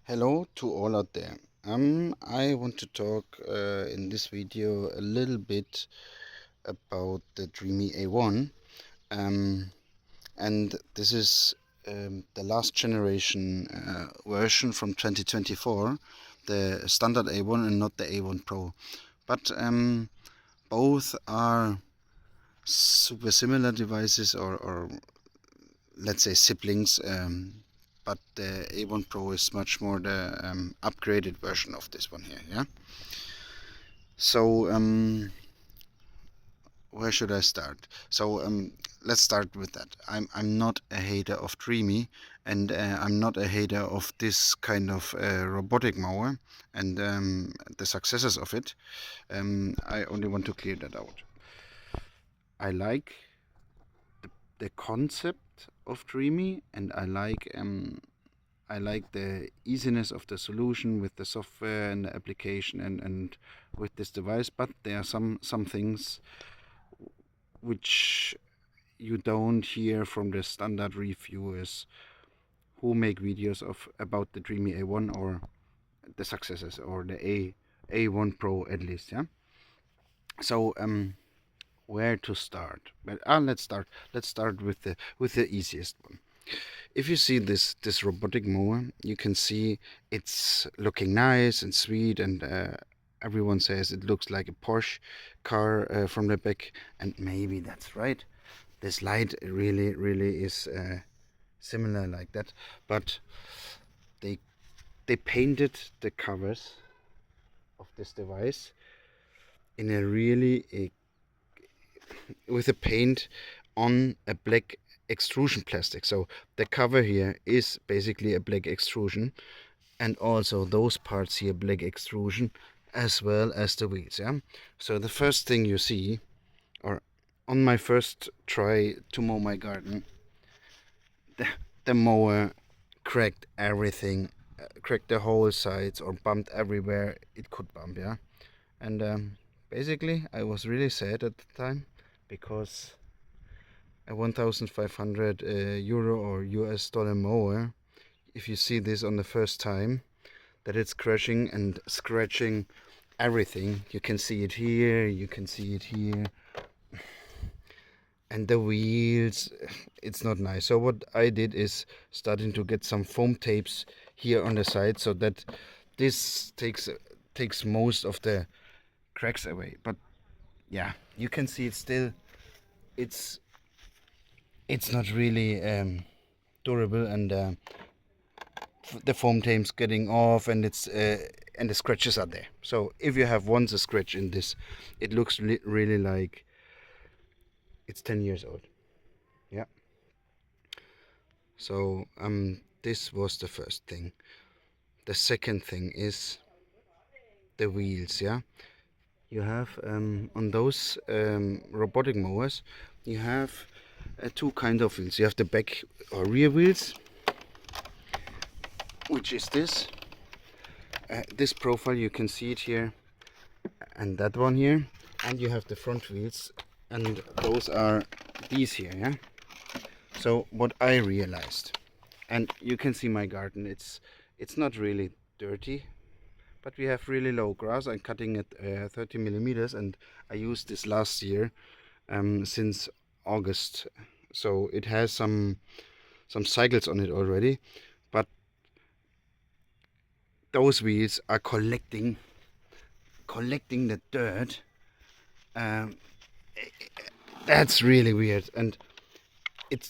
Hello to all out there. I want to talk in this video a little bit about the Dreame A1, um, and this is the last generation version from 2024, the standard A1 and not the A1 Pro. But both are super similar devices, or let's say siblings. But the A1 Pro is much more the upgraded version of this one here, yeah? So, where should I start? So, let's start with that. I'm not a hater of Dreame, and I'm not a hater of this kind of robotic mower and the successes of it. I only want to clear that out. I like the concept of Dreame, and I like the easiness of the solution with the software and the application and with this device, but there are some things which you don't hear from the standard reviewers who make videos of about the Dreame A1 or the successors or the A1 Pro at least, yeah. So where to start? But let's start with the easiest one. If you see this robotic mower, you can see it's looking nice and sweet, and everyone says it looks like a Porsche car from the back, and maybe that's right. This light really is similar like that, but they they painted the covers of this device in a really with a paint on a black extrusion plastic. So the cover here is basically a black extrusion, and also those parts here black extrusion, as well as the wheels, yeah. So the first thing you see, or on my first try to mow my garden, the mower cracked everything, cracked the whole sides or bumped everywhere it could bump, yeah. And basically I was really sad at the time, because a 1500 euro or US dollar mower, if you see this on the first time, that it's crashing and scratching everything. You can see it here, you can see it here, and the wheels, it's not nice. So what I did is starting to get some foam tapes here on the side, so that this takes most of the cracks away. But yeah, you can see it still, it's it's not really durable, and the foam tape's getting off, and it's and the scratches are there. So if you have once a scratch in this, it looks really like it's 10 years old, yeah. So this was the first thing. The second thing is the wheels, yeah. You have on those robotic mowers, you have two kinds of wheels. You have the back or rear wheels, which is this profile, you can see it here, and that one here, and you have the front wheels, and those are these here, yeah. So what I realized, and you can see my garden, it's not really dirty, but we have really low grass. I'm cutting it 30 millimeters, and I used this last year since August, so it has some cycles on it already, but those wheels are collecting the dirt. um, that's really weird, and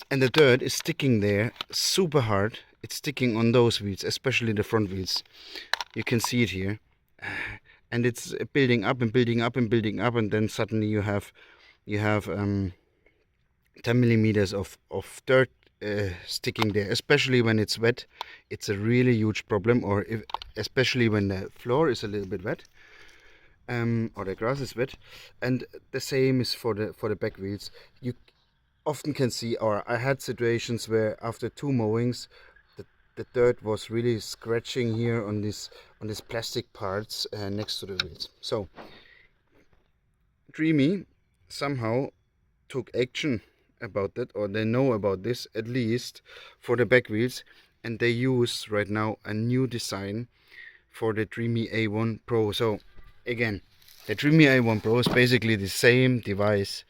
the dirt is sticking there super hard. It's sticking on those wheels, especially the front wheels. You can see it here, and it's building up and building up and building up, and then suddenly you have 10 millimeters of dirt sticking there, especially when it's wet. It's a really huge problem, or especially when the floor is a little bit wet, or the grass is wet. And the same is for the back wheels. You often can see, or I had situations where after two mowings, the dirt was really scratching here on these plastic parts next to the wheels. So Dreame somehow took action about that, or they know about this, at least for the back wheels, and they use right now a new design for the Dreame A1 Pro. So again, the Dreame A1 Pro is basically the same device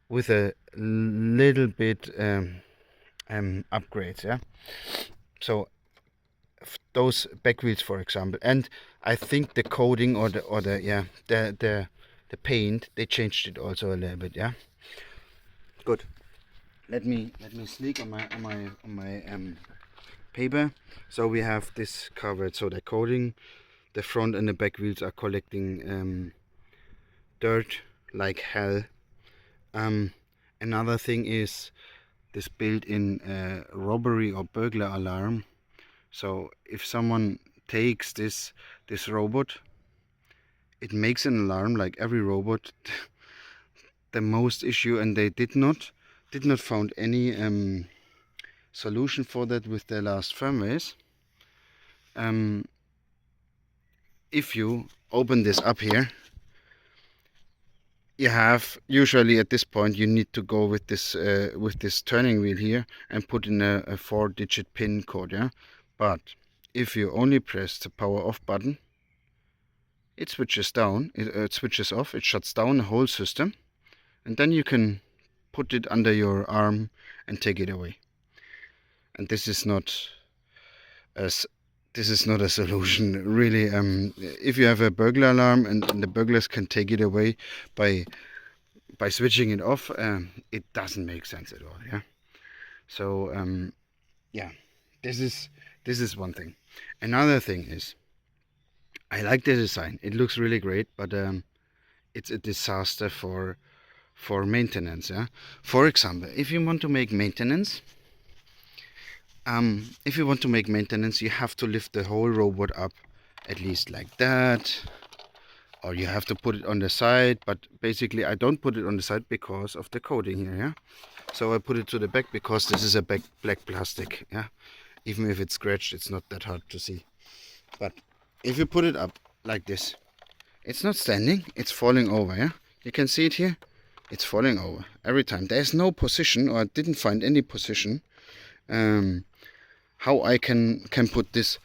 with a little bit upgrades, yeah. So those back wheels, for example, and I think the coating or the paint, they changed it also a little bit, yeah. Good. Let me sneak on my paper. So we have this covered. So the coating, the front and the back wheels are collecting dirt like hell. Another thing is this built-in robbery or burglar alarm. So if someone takes this robot, it makes an alarm like every robot. The most issue, and they did not found any solution for that with their last firmwares. If you open this up here, you have usually at this point you need to go with this turning wheel here and put in a 4-digit pin code, yeah. But if you only press the power off button, it switches down, it switches off, it shuts down the whole system, and then you can put it under your arm and take it away. And this is not a solution, really. If you have a burglar alarm and the burglars can take it away by switching it off, it doesn't make sense at all, yeah. So yeah, this is one thing. Another thing is, I like the design. It looks really great, but it's a disaster for maintenance, yeah. For example, if you want to make maintenance, you have to lift the whole robot up at least like that, or you have to put it on the side. But basically I don't put it on the side because of the coating here, yeah. So I put it to the back because this is a black plastic, yeah. Even if it's scratched, it's not that hard to see. But if you put it up like this, it's not standing, it's falling over, yeah. You can see it here, it's falling over every time. There's no position, or I didn't find any position how I can put this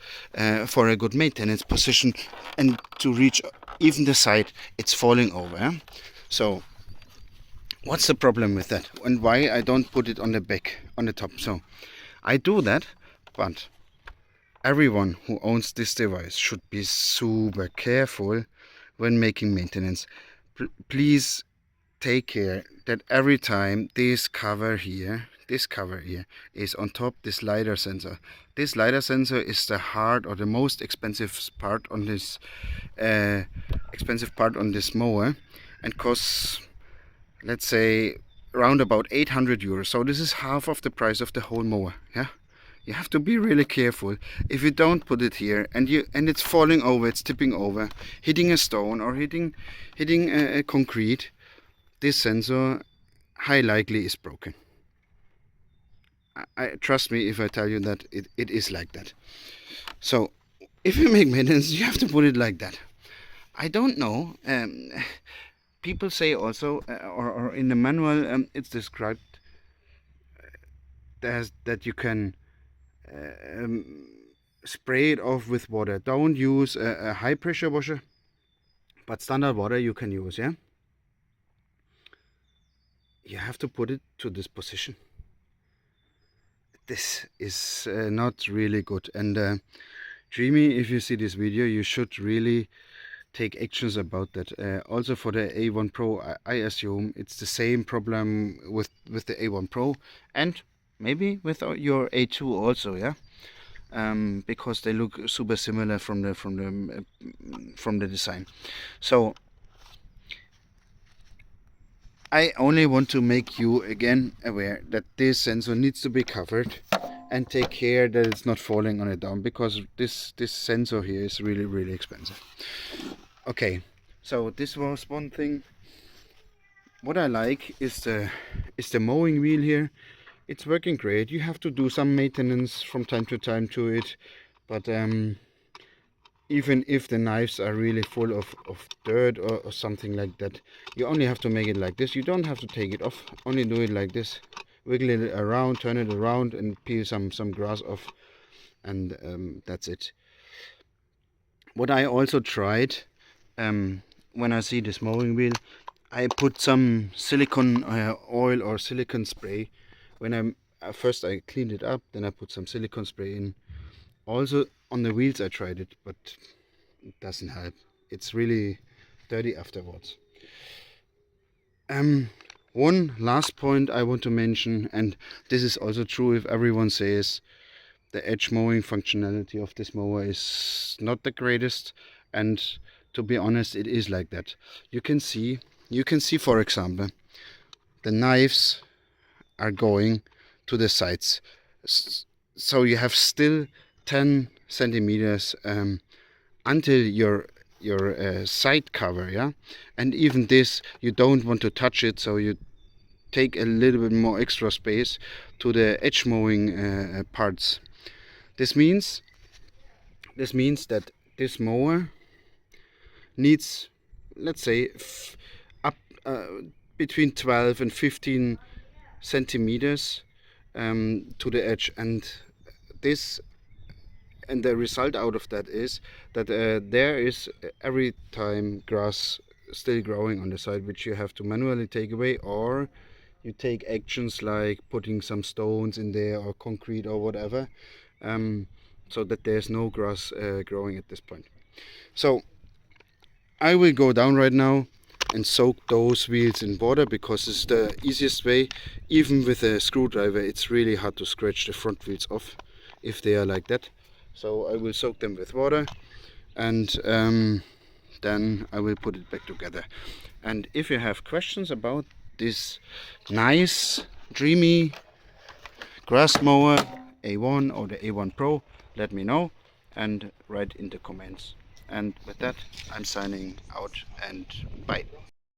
for a good maintenance position and to reach even the side. It's falling over, yeah? So what's the problem with that, and why I don't put it on the back, on the top? So I do that, but everyone who owns this device should be super careful when making maintenance. Please take care that every time this cover here is on top, this lidar sensor. This lidar sensor is the heart, or the most expensive part on this mower, and costs, let's say, around about 800 euros. So this is half of the price of the whole mower, yeah. You have to be really careful. If you don't put it here and it's falling over, it's tipping over, hitting a stone or hitting a concrete, this sensor high likely is broken. I trust me if I tell you that it is like that. So if you make maintenance, you have to put it like that. I don't know. People say also, or in the manual, it's described that you can spray it off with water. Don't use a high pressure washer, but standard water you can use, yeah. You have to put it to this position. This is not really good, and Dreame, if you see this video, you should really take actions about that. Also for the A1 Pro, I assume it's the same problem with the A1 Pro, and maybe with your A2 also, yeah. Because they look super similar from the design. So I only want to make you again aware that this sensor needs to be covered, and take care that it's not falling on it down, because this sensor here is really expensive. Okay, so this was one thing. What I like is the mowing wheel here. It's working great. You have to do some maintenance from time to time to it, but even if the knives are really full of dirt or something like that, you only have to make it like this. You don't have to take it off, only do it like this, wiggle it around, turn it around, and peel some grass off, and that's it. What I also tried, when I see this mowing wheel, I put some silicone oil or silicone spray. When first I cleaned it up, then I put some silicone spray in. Also on the wheels I tried it, but it doesn't help. It's really dirty afterwards. One last point I want to mention, and this is also true if everyone says the edge mowing functionality of this mower is not the greatest, and to be honest, it is like that. You can see, for example, the knives are going to the sides, so you have still 10 centimeters until your side cover, yeah, and even this you don't want to touch it, so you take a little bit more extra space to the edge mowing parts. This means that this mower needs, let's say, up between 12 and 15 centimeters to the edge, and this and the result out of that is that there is every time grass still growing on the side, which you have to manually take away, or you take actions like putting some stones in there or concrete or whatever, so that there's no grass growing at this point. So I will go down right now and soak those wheels in water, because it's the easiest way. Even with a screwdriver it's really hard to scratch the front wheels off if they are like that. So I will soak them with water, and then I will put it back together. And if you have questions about this nice Dreame grass mower A1 or the A1 Pro, let me know and write in the comments. And with that, I'm signing out, and bye.